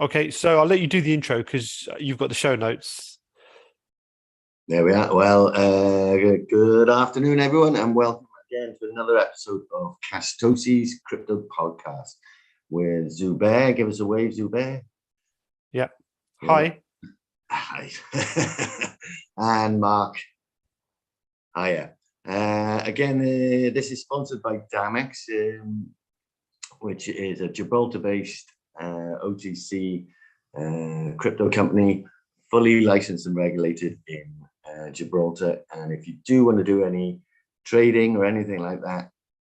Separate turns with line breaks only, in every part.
Okay, so I'll let you do the intro because you've got the show notes.
There we are. Well, good afternoon, everyone, and welcome again to another episode of Castoshi's Crypto Podcast with Zubair. Give us a wave, Zubair.
Yeah. Hi.
Hi. And Mark. Hiya. Again, this is sponsored by Damex, which is a Gibraltar-based OTC crypto company, fully licensed and regulated in Gibraltar. And if you do want to do any trading or anything like that,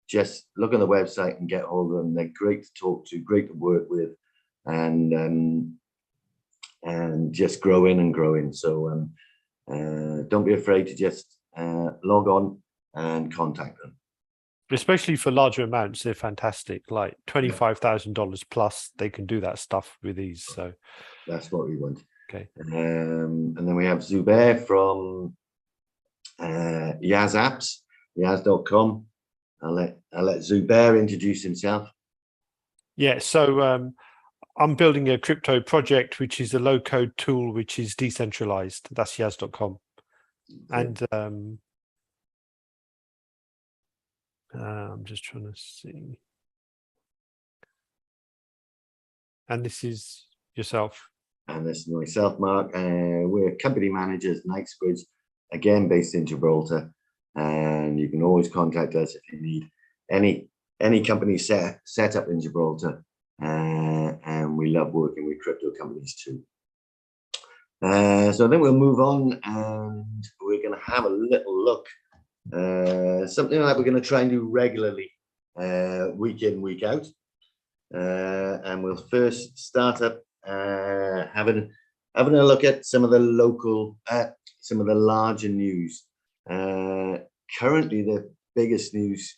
just look on the website and get hold of them. They're great to talk to, great to work with, and just grow in. So don't be afraid to just log on and contact them.
Especially for larger amounts, they're fantastic. Like $25,000 plus, they can do that stuff with ease. So
that's what we want.
Okay.
And then we have Zubair from Yaz.com. I'll let Zubair introduce himself.
Yeah, so I'm building a crypto project, which is a low-code tool, which is decentralized. That's Yaz.com. Okay. And I'm just trying to see. And this is yourself.
And this is myself, Mark. We're company managers, Knightsbridge, again based in Gibraltar. And you can always contact us if you need any company set up in Gibraltar. And we love working with crypto companies too. So then we'll move on, and we're going to have a little look. Something that we're going to try and do regularly, week in, week out. And we'll first start up having a look at some of the local, some of the larger news. Currently, the biggest news,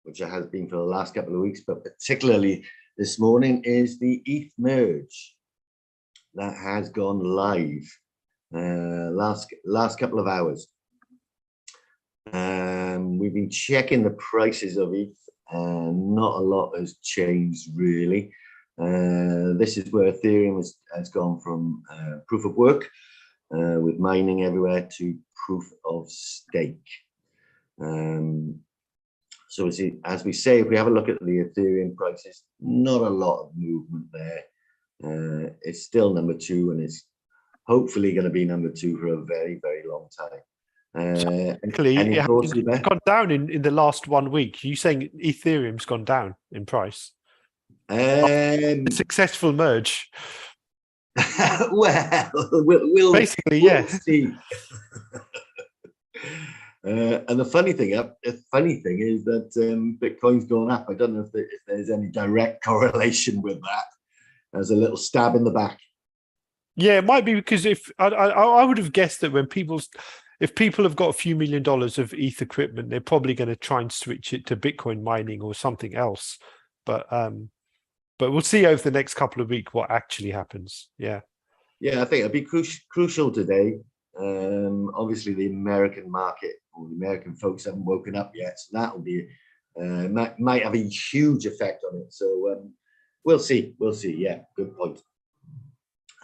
which it has been for the last couple of weeks, but particularly this morning, is the ETH merge that has gone live last couple of hours. We've been checking the prices of ETH, and not a lot has changed really. This is where Ethereum has gone from proof of work with mining everywhere to proof of stake. So as we say, if we have a look at the Ethereum prices, not a lot of movement there. It's still number 2, and it's hopefully going to be number 2 for a very, very long time.
It's gone down in the last 1 week. Are you saying Ethereum's gone down in price? A successful merge.
Well, we'll
basically,
we'll see. And the funny thing is that Bitcoin's gone up. I don't know if there's any direct correlation with that. As a little stab in the back.
Yeah, it might be, because if I would have guessed that if people have got a few $1 million of ETH equipment, they're probably going to try and switch it to Bitcoin mining or something else. But we'll see over the next couple of weeks what actually happens. Yeah,
I think it'll be crucial today. Obviously, the American market or the American folks haven't woken up yet, so that'll be might have a huge effect on it. So we'll see. Yeah, good point.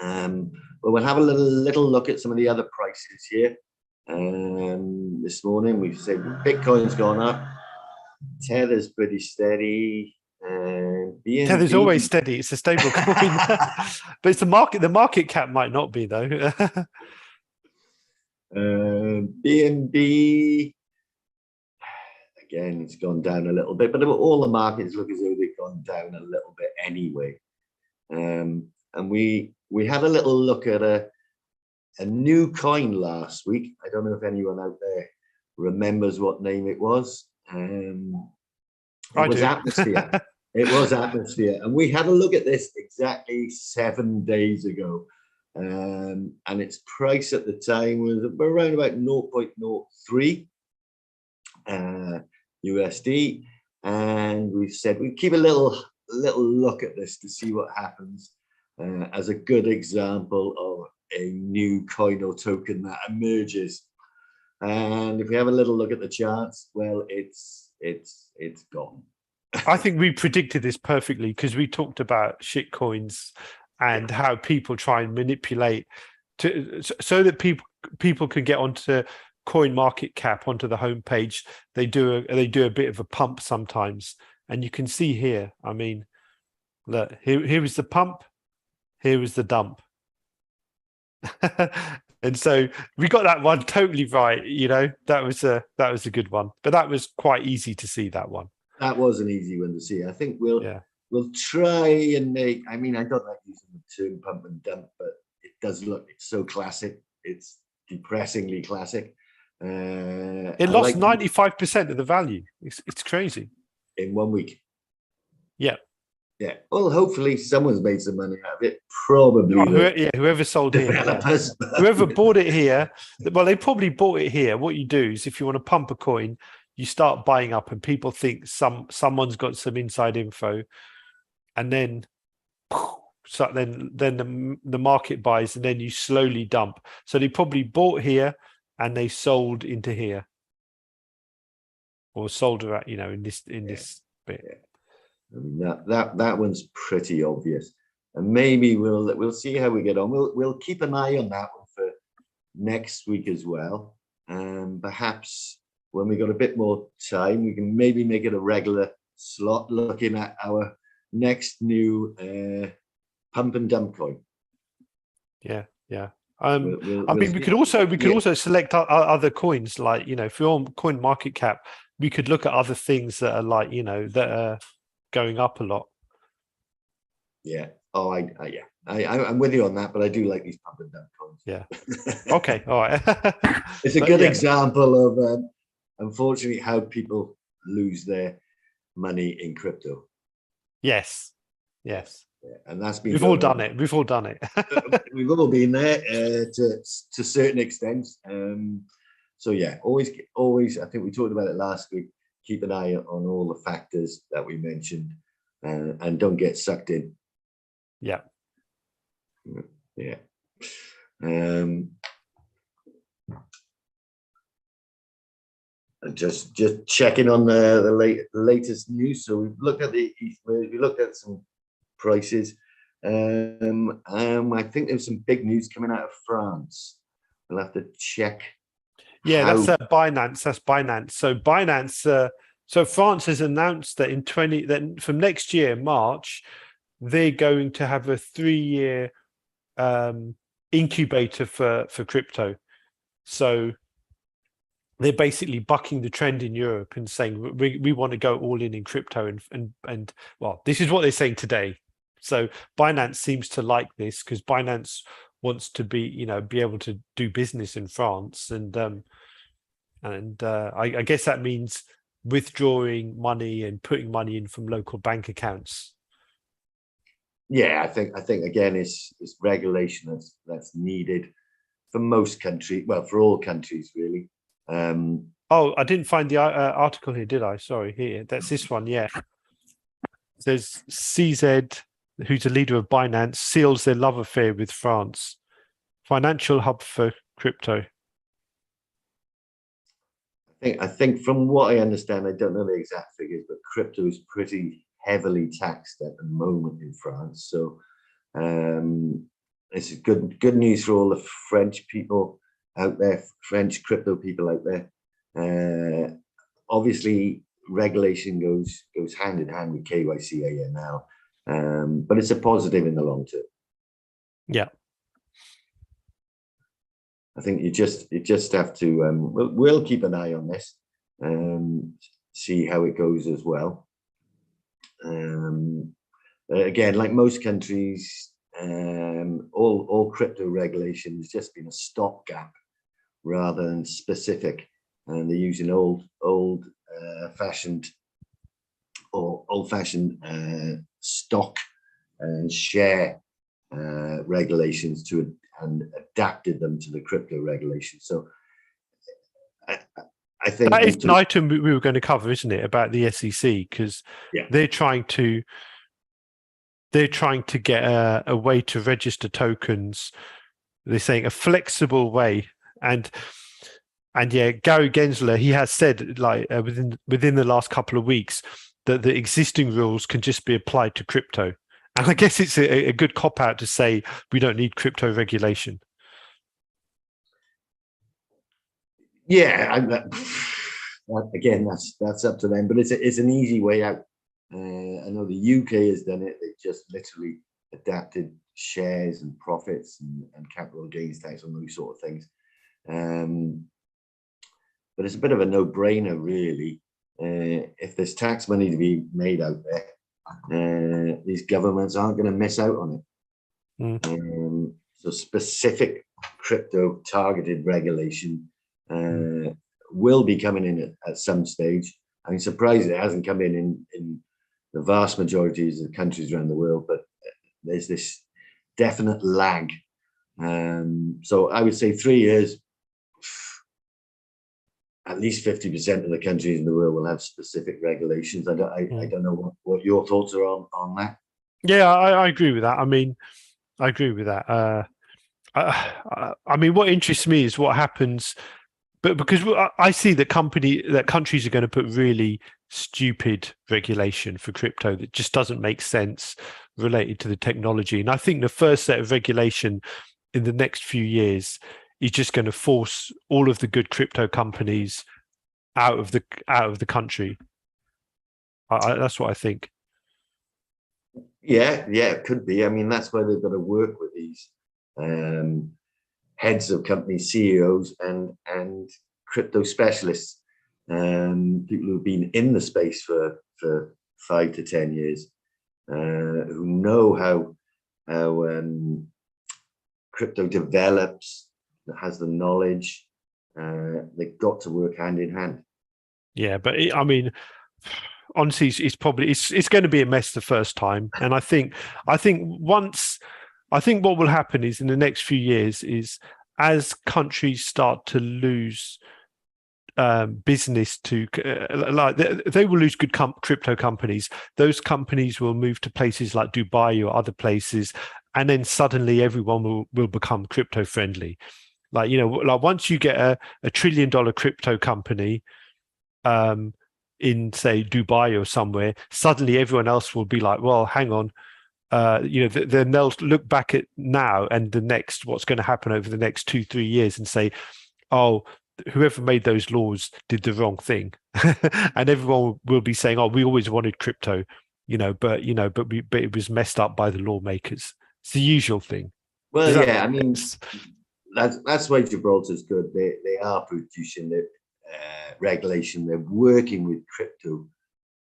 But we'll have a little look at some of the other prices here. This morning we've said Bitcoin's gone up, Tether's pretty steady.
Tether's always steady. It's a stable coin, but it's the market. The market cap might not be though.
BNB again, it's gone down a little bit, but all the markets look as though they've gone down a little bit anyway. And we had a little look at a new coin last week. I don't know if anyone out there remembers what name it was. It was Atmosphere. It was Atmosphere, and we had a look at this exactly 7 days ago. And its price at the time was around about 0.03 USD, and we said we'd keep a little look at this to see what happens, as a good example of a new coin or token that emerges. And if we have a little look at the charts, well, it's gone.
I think we predicted this perfectly, because we talked about shit coins and how people try and manipulate so that people can get onto Coin Market Cap, onto the homepage. They do a bit of a pump sometimes, and you can see here. I mean, look, here is the pump, here is the dump. And so we got that one totally right. That was a good one, but that was quite easy to see, that one.
That was an easy one to see. I think we'll try and make. I mean, I don't like using the term pump and dump, but it does look so classic. It's depressingly classic.
It lost 95% of the value. It's crazy
in 1 week.
Yeah.
Yeah. Well, hopefully someone's made some money out of it. Probably.
Whoever sold it here. Whoever bought it here. Well, they probably bought it here. What you do is, if you want to pump a coin, you start buying up, and people think someone's got some inside info, and then the market buys, and then you slowly dump. So they probably bought here and they sold into here, or sold at in this bit.
Yeah. I mean, that one's pretty obvious, and maybe we'll see how we get on. We'll keep an eye on that one for next week as well, and perhaps when we got a bit more time, we can maybe make it a regular slot, looking at our next new pump and dump coin.
Yeah. I mean, we could also select other coins, like if you're on Coin Market Cap, we could look at other things that are like that are going up a lot.
Yeah. Oh, I'm with you on that, but I do like these pump and dump coins.
Yeah. Okay. All right.
It's a good example of unfortunately how people lose their money in crypto.
Yes.
Yeah, and that's been.
We've all done it. We've all done it.
We've all been there to certain extents. So yeah, always. I think we talked about it last week. Keep an eye on all the factors that we mentioned, and don't get sucked in.
Yeah.
Yeah. Just checking on the latest news. So we've looked at we looked at some prices. I think there's some big news coming out of France. We'll have to check.
Yeah, that's Binance. That's Binance. So Binance. So France has announced that from next year, March, they're going to have a 3-year incubator for crypto. So they're basically bucking the trend in Europe and saying we want to go all in crypto, and well, this is what they're saying today. So Binance seems to like this, because Binance wants to be able to do business in France, and I guess that means withdrawing money and putting money in from local bank accounts.
Yeah, I think again it's regulation that's needed for most countries. Well, for all countries really.
Oh, I didn't find the article here, did I? Sorry, here. That's this one, yeah. It says CZ, who's a leader of Binance, seals their love affair with France. Financial hub for crypto.
I think from what I understand, I don't know the exact figures, but crypto is pretty heavily taxed at the moment in France. So it's good news for all the French people out there, French crypto people out there. Obviously, regulation goes hand in hand with KYC AML, but it's a positive in the long term.
Yeah,
I think you just have to. We'll keep an eye on this, see how it goes as well. Again, like most countries, all crypto regulation has just been a stopgap rather than specific, and they're using old-fashioned stock and share regulations and adapted them to the crypto regulation. So I think
that is an item we were going to cover, isn't it, about the SEC, because they're trying to get a way to register tokens. They're saying a flexible way, and yeah, Gary Gensler, he has said within the last couple of weeks that the existing rules can just be applied to crypto, And I guess it's a good cop out to say we don't need crypto regulation.
Yeah, again, that's up to them, but it's an easy way out. I know the UK has done it. They just literally adapted shares and profits and capital gains tax and those sort of things. But it's a bit of a no-brainer, really. If there's tax money to be made out there, these governments aren't going to miss out on it. So specific crypto targeted regulation will be coming in at some stage. I'm surprised it hasn't come in the vast majority of the countries around the world, but there's this definite lag. So I would say 3 years, at least 50% of the countries in the world will have specific regulations. I don't know what your thoughts are on that.
Yeah, I agree with that. I mean, I agree with that. I mean, what interests me is what happens, but because I see that countries are going to put really stupid regulation for crypto that just doesn't make sense related to the technology. And I think the first set of regulation in the next few years is just going to force all of the good crypto companies out of the country. That's what I think.
Yeah, it could be. I mean, that's why they've got to work with these heads of companies, CEOs, and crypto specialists, people who've been in the space for 5 to 10 years, who know how crypto develops, that has the knowledge. They've got to work hand in hand.
Yeah, but I mean, honestly, it's going to be a mess the first time, and I think what will happen is in the next few years is as countries start to lose business to like they will lose good crypto companies. Those companies will move to places like Dubai or other places, and then suddenly everyone will become crypto friendly. Like, you know, like once you get a $1 trillion crypto company in say Dubai or somewhere, suddenly everyone else will be like, well, hang on, you know, then they'll look back at now and what's going to happen over the next 2-3 years and say, oh, whoever made those laws did the wrong thing. And everyone will be saying, oh, we always wanted crypto, but it was messed up by the lawmakers. It's the usual thing.
Well, yeah, I mean, that's why Gibraltar's good. They are producing the regulation. They're working with crypto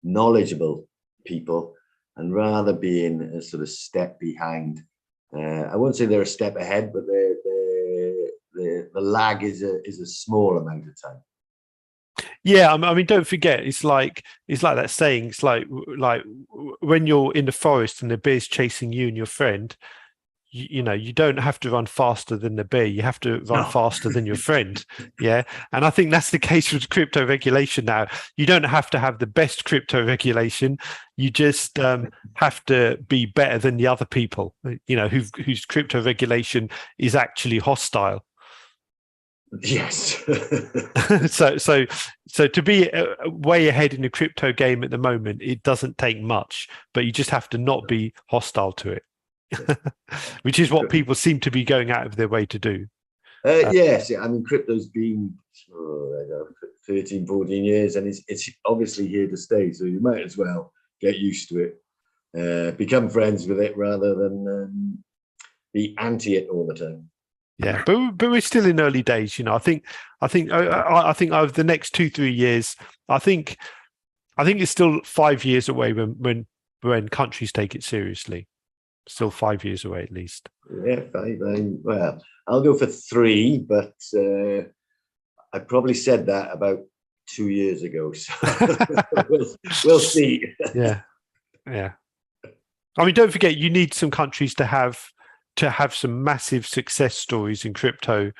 knowledgeable people, and rather being a sort of step behind. I won't say they're a step ahead, but the lag is a small amount of time.
Yeah, I mean, don't forget, it's like that saying. It's like when you're in the forest and the bear's chasing you and your friend. You don't have to run faster than the bear. You have to run faster than your friend. Yeah. And I think that's the case with crypto regulation now. You don't have to have the best crypto regulation. You just have to be better than the other people, whose crypto regulation is actually hostile.
Yes.
So to be way ahead in the crypto game at the moment, it doesn't take much, but you just have to not be hostile to it. Which is what people seem to be going out of their way to do.
Yes, I mean, crypto's been 13, 14 years, and it's obviously here to stay. So you might as well get used to it, become friends with it rather than be anti it all the time.
Yeah, but we're still in early days. I think over the next 2-3 years, I think it's still 5 years away when countries take it seriously. Still 5 years away at least.
Yeah, 5. Well, I'll go for 3, but I probably said that about 2 years ago. So we'll see.
Yeah. I mean, don't forget, you need some countries to have some massive success stories in crypto.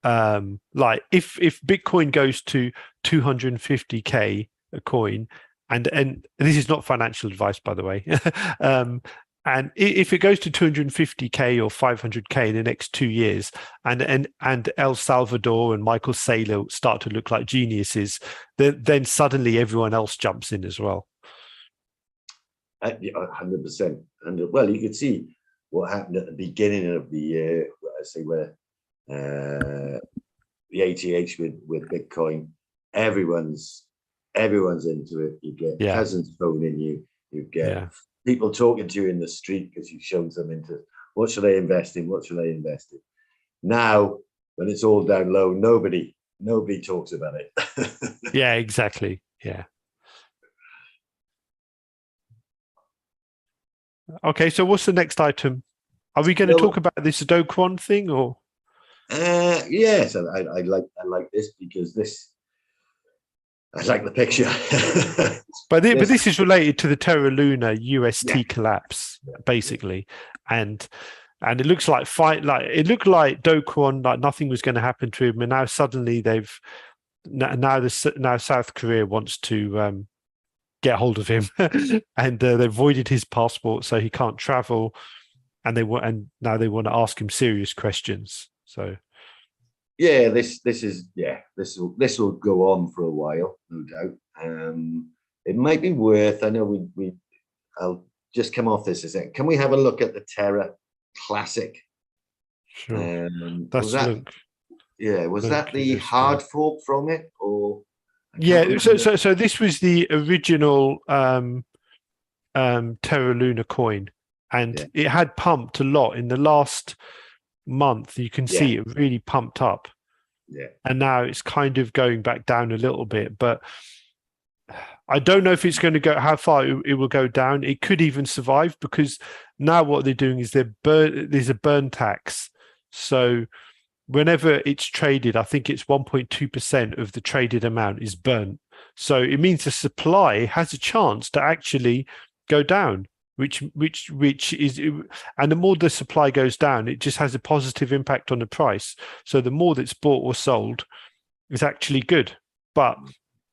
Like if Bitcoin goes to 250K a coin, and this is not financial advice, by the way. And if it goes to 250K or 500K in the next 2 years, and El Salvador and Michael Saylor start to look like geniuses, then suddenly everyone else jumps in as well.
100%. And well, you could see what happened at the beginning of the year. I say where the ATH with Bitcoin, everyone's into it. You get cousins phoning you. You get people talking to you in the street because you've shown them into what should I invest in? What should I invest in? Now, when it's all down low, nobody talks about it.
Yeah, exactly. Yeah. Okay, so what's the next item? Are we going to talk about this Do Kwon thing or?
Yes, I like this because I like the picture.
but this is related to the Terra Luna UST collapse, basically, and it looks like it looked like Do Kwon, like nothing was going to happen to him, and now suddenly now South Korea wants to get hold of him, and they've voided his passport so he can't travel, and now they want to ask him serious questions. So.
Yeah, this will go on for a while, no doubt. It might be worth. I know I'll just come off this a second. Can we have a look at the Terra Classic?
Sure.
Was that the hard fork from it, or?
Yeah. So this was the original Terra Luna coin, and it had pumped a lot in the last month. You can see it really pumped up, and now it's kind of going back down a little bit, but I don't know if it's going to go how far it will go down. It could even survive, because now what they're doing is there's a burn tax. So whenever it's traded, I think it's 1.2% of the traded amount is burnt. So it means the supply has a chance to actually go down, which is, and the more the supply goes down, it just has a positive impact on the price. So the more that's bought or sold is actually good. But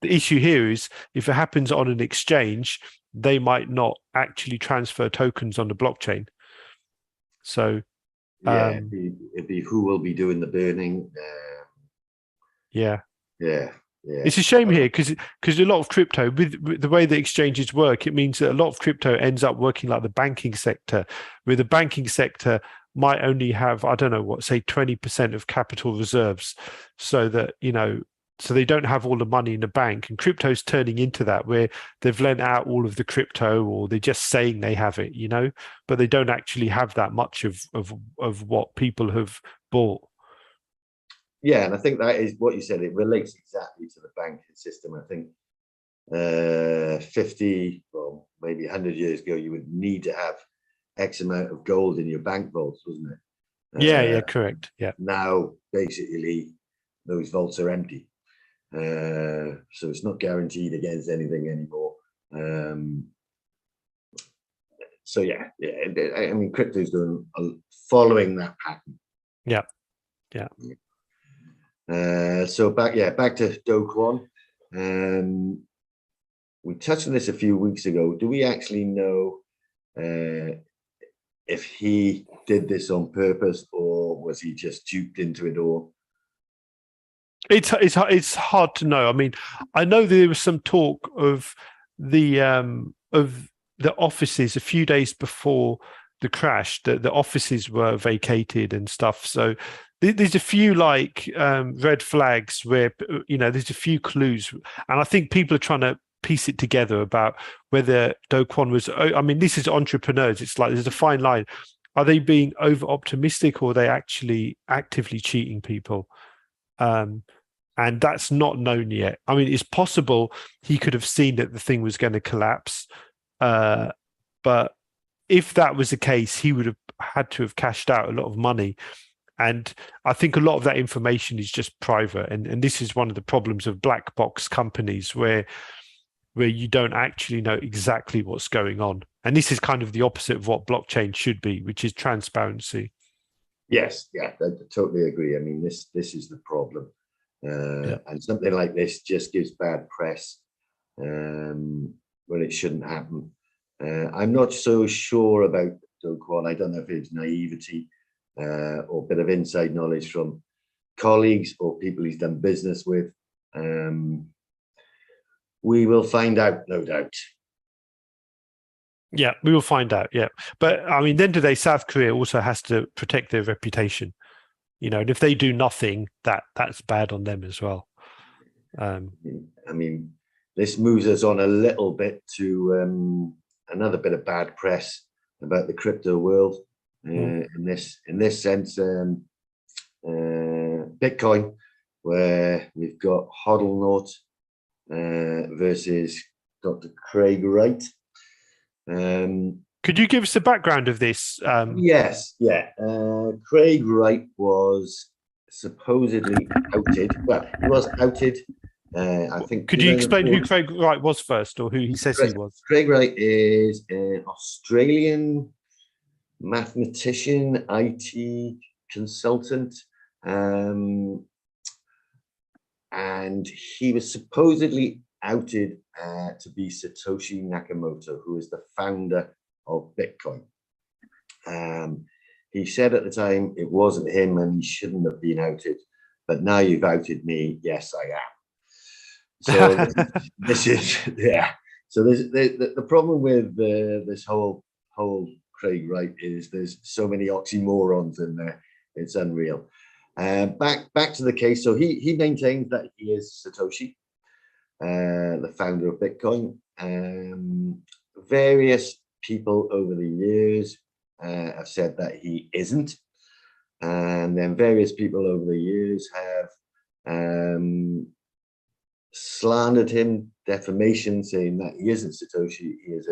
the issue here is if it happens on an exchange, they might not actually transfer tokens on the blockchain. So
it'd be who will be doing the burning.
Yeah, it's a shame here because a lot of crypto, with the way the exchanges work, it means that a lot of crypto ends up working like the banking sector, where the banking sector might only have, I don't know what, say 20% of capital reserves, so that, so they don't have all the money in the bank, and crypto's turning into that, where they've lent out all of the crypto, or they're just saying they have it, but they don't actually have that much of what people have bought.
Yeah, and I think that is what you said. It relates exactly to the banking system. I think 50, well, maybe 100 years ago, you would need to have X amount of gold in your bank vaults, wasn't it?
Yeah, correct. Yeah.
Now, basically, those vaults are empty. So it's not guaranteed against anything anymore. So yeah, I mean, crypto's doing following that pattern.
Yeah.
So back to Do Kwon. We touched on this a few weeks ago. Do we actually know if he did this on purpose, or was he just duped into it all?
It's hard to know. I mean, I know there was some talk of the offices a few days before the crash, that the offices were vacated and stuff. So there's a few red flags where, there's a few clues, and I think people are trying to piece it together about whether Do Kwon was, I mean, this is entrepreneurs. It's like there's a fine line. Are they being over optimistic, or are they actually actively cheating people? And that's not known yet. I mean, it's possible he could have seen that the thing was going to collapse. But if that was the case, he would have had to have cashed out a lot of money. And I think a lot of that information is just private. And this is one of the problems of black box companies, where you don't actually know exactly what's going on. And this is kind of the opposite of what blockchain should be, which is transparency.
Yes, I totally agree. I mean, this is the problem. And something like this just gives bad press when it shouldn't happen. I'm not so sure about Do Kwon. I don't know if it's naivety or a bit of inside knowledge from colleagues or people he's done business with. We will find out, no doubt.
Yeah, we will find out. Yeah, but I mean, then today, South Korea also has to protect their reputation. And if they do nothing, that's bad on them as well.
I mean, this moves us on a little bit to another bit of bad press about the crypto world. In this sense, Bitcoin, where we've got Holdnaut versus Dr. Craig Wright.
Could you give us the background of this?
Yes, yeah. Craig Wright was supposedly outed. Well, he was outed. I think.
Could you explain who Craig Wright was first, or who he says he was?
Craig Wright is an Australian mathematician, IT consultant, and he was supposedly outed to be Satoshi Nakamoto, who is the founder of Bitcoin. He said at the time it wasn't him and he shouldn't have been outed, but now you've outed me. Yes, I am. So this is, yeah. So the problem with this whole Craig Wright is there's so many oxymorons in there. It's unreal. Back to the case. So he maintains that he is Satoshi, the founder of Bitcoin. Various people over the years have said that he isn't, and then various people over the years have slandered him, defamation, saying that he isn't Satoshi. He is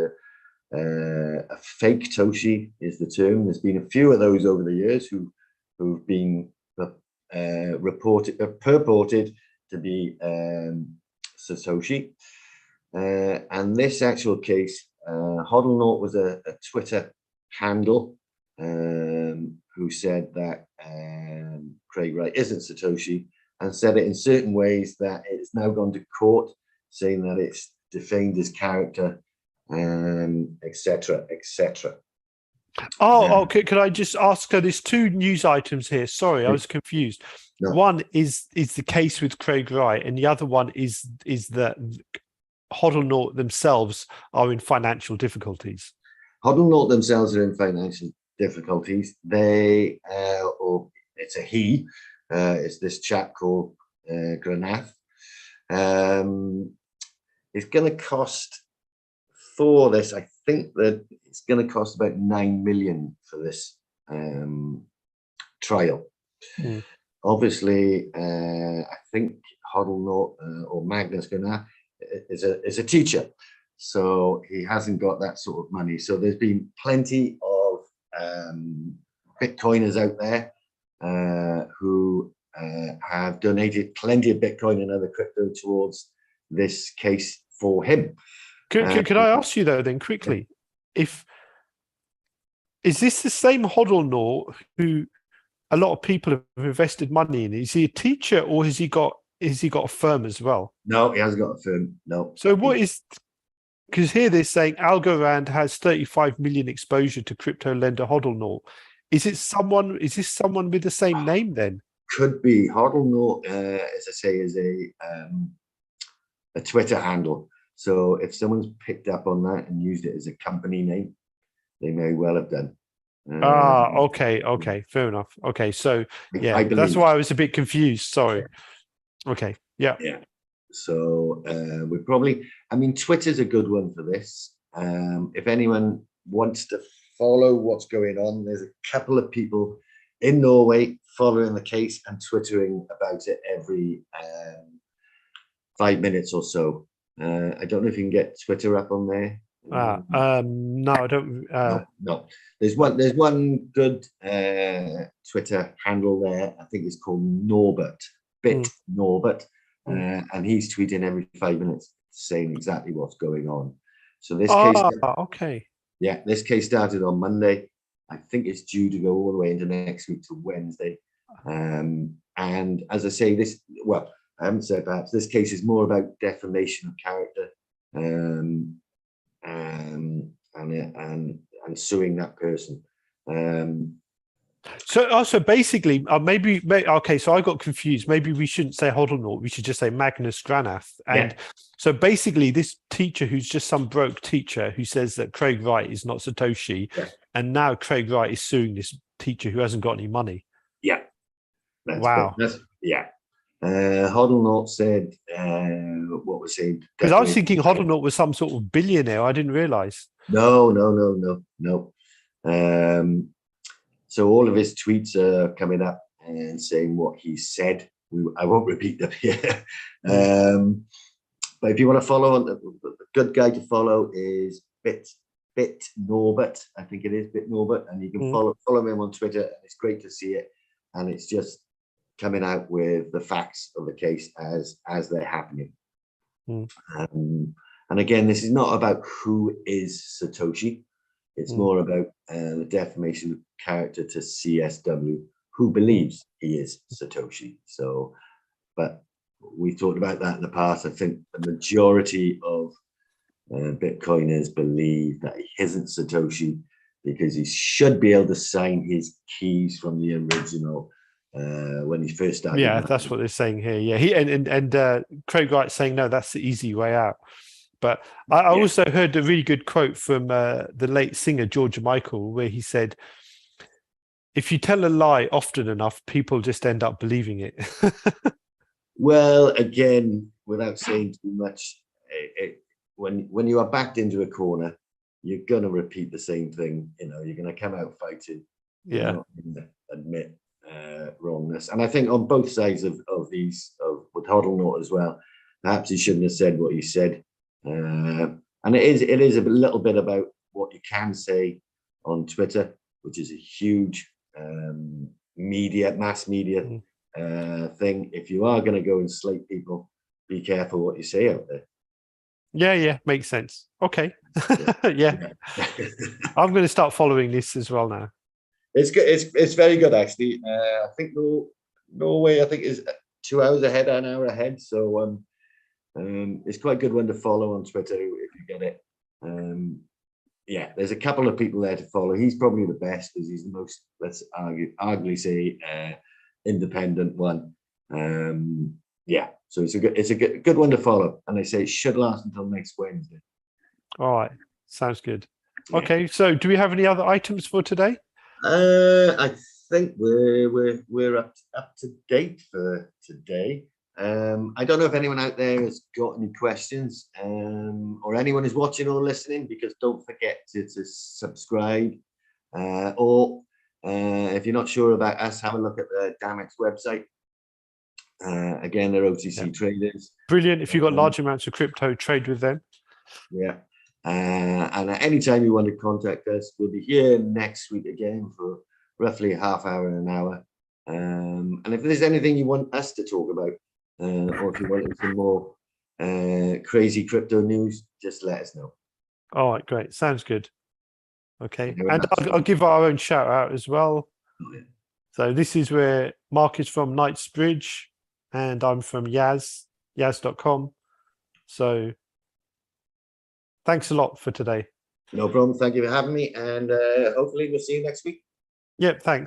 a fake Toshi is the term. There's been a few of those over the years who've been purported to be Satoshi, and this actual case, Holdnaut was a Twitter handle who said that Craig Wright isn't Satoshi, and said it in certain ways that it's now gone to court, saying that it's defamed his character, etc., etc.
Oh, okay. Could I just ask? There's two news items here. Sorry, I was confused.
No.
One is the case with Craig Wright, and the other one is that Holdnaut themselves are in financial difficulties.
Holdnaut themselves are in financial difficulties. They, or it's a he, it's this chap called Granath. It's going to cost for this. I think that it's going to cost about 9 million for this trial. Obviously, I think Holdnaut or Magnus Granath is a teacher, so he hasn't got that sort of money. So there's been plenty of Bitcoiners out there who have donated plenty of Bitcoin and other crypto towards this case for him.
Could I ask you though, then quickly, is this the same Holdnaut who a lot of people have invested money in? Is he a teacher, or has he got a firm as well?
No, he hasn't got a firm. No.
So what is? Because here they're saying Algorand has 35 million exposure to crypto lender Holdnaut. Is this someone with the same name then?
Could be. Holdnaut, as I say, is a Twitter handle. So if someone's picked up on that and used it as a company name, they may well have done.
Okay, fair enough. Okay, so yeah, that's why I was a bit confused. Sorry. Okay, yeah.
So we probably, I mean, Twitter's a good one for this. If anyone wants to follow what's going on, there's a couple of people in Norway following the case and twittering about it every 5 minutes or so. I don't know if you can get Twitter up on there.
No, I don't.
No. There's one good Twitter handle there. I think it's called Norbert, Norbert, and he's tweeting every 5 minutes saying exactly what's going on. So this case,
okay,
yeah, this case started on Monday. I think it's due to go all the way into next week to Wednesday. And as I say, I haven't said perhaps this case is more about defamation of character, and suing that person.
So also basically, okay. So I got confused. Maybe we shouldn't say Holdnaut. We should just say Magnus Granath. And so basically, this teacher who's just some broke teacher who says that Craig Wright is not Satoshi, and now Craig Wright is suing this teacher who hasn't got any money.
Yeah,
Wow.
Holdnaut said what was he?
Because I was thinking Holdnaut was some sort of billionaire. I didn't realize.
No. So all of his tweets are coming up and saying what he said. I won't repeat them here. But if you want to follow, the good guy to follow is Bit Norbert. I think it is Bit Norbert, and you can follow him on Twitter. And it's great to see it, and it's just coming out with the facts of the case as they're happening. And again, this is not about who is Satoshi. It's more about the defamation of character to CSW, who believes he is Satoshi. So, but we've talked about that in the past. I think the majority of Bitcoiners believe that he isn't Satoshi because he should be able to sign his keys from the original when he first started.
Yeah, that's what they're saying here. Yeah, he and Craig Wright saying no, that's the easy way out. But I also heard a really good quote from the late singer George Michael, where he said, "If you tell a lie often enough, people just end up believing it."
Well, again, without saying too much, when you are backed into a corner, you're going to repeat the same thing. You know, you're going to come out fighting.
Yeah.
You're not going to admit wrongness. And I think on both sides of with Holdnaut as well, perhaps he shouldn't have said what he said. And it is a little bit about what you can say on Twitter, which is a huge mass media thing. If you are going to go and slate people, be careful what you say out there.
Yeah, makes sense. Okay. Yeah. I'm going to start following this as well now.
It's good. It's very good, actually. I think Norway, I think, is 2 hours ahead, an hour ahead. So it's quite a good one to follow on Twitter if you get it. Yeah, there's a couple of people there to follow. He's probably the best because he's the most, let's arguably say, independent one. Yeah, so it's a good one to follow, and they say it should last until next Wednesday.
All right, sounds good. Yeah. Okay, so do we have any other items for today?
I think we're up to date for today. I don't know if anyone out there has got any questions, or anyone is watching or listening, because don't forget to subscribe, or if you're not sure about us, have a look at the Damex website. Again, they're OTC traders.
Brilliant. If you've got large amounts of crypto, trade with them.
Yeah. And at any time you want to contact us, we'll be here next week again for roughly a half hour and an hour. And if there's anything you want us to talk about, or if you want some more crazy crypto news, just let us know.
All right, great. Sounds good. Okay. And I'll give our own shout out as well.
Oh, yeah.
So this is where Mark is from Knightsbridge, and I'm from Yaz.com. So thanks a lot for today.
No problem. Thank you for having me. And hopefully we'll see you next week.
Yep, thanks.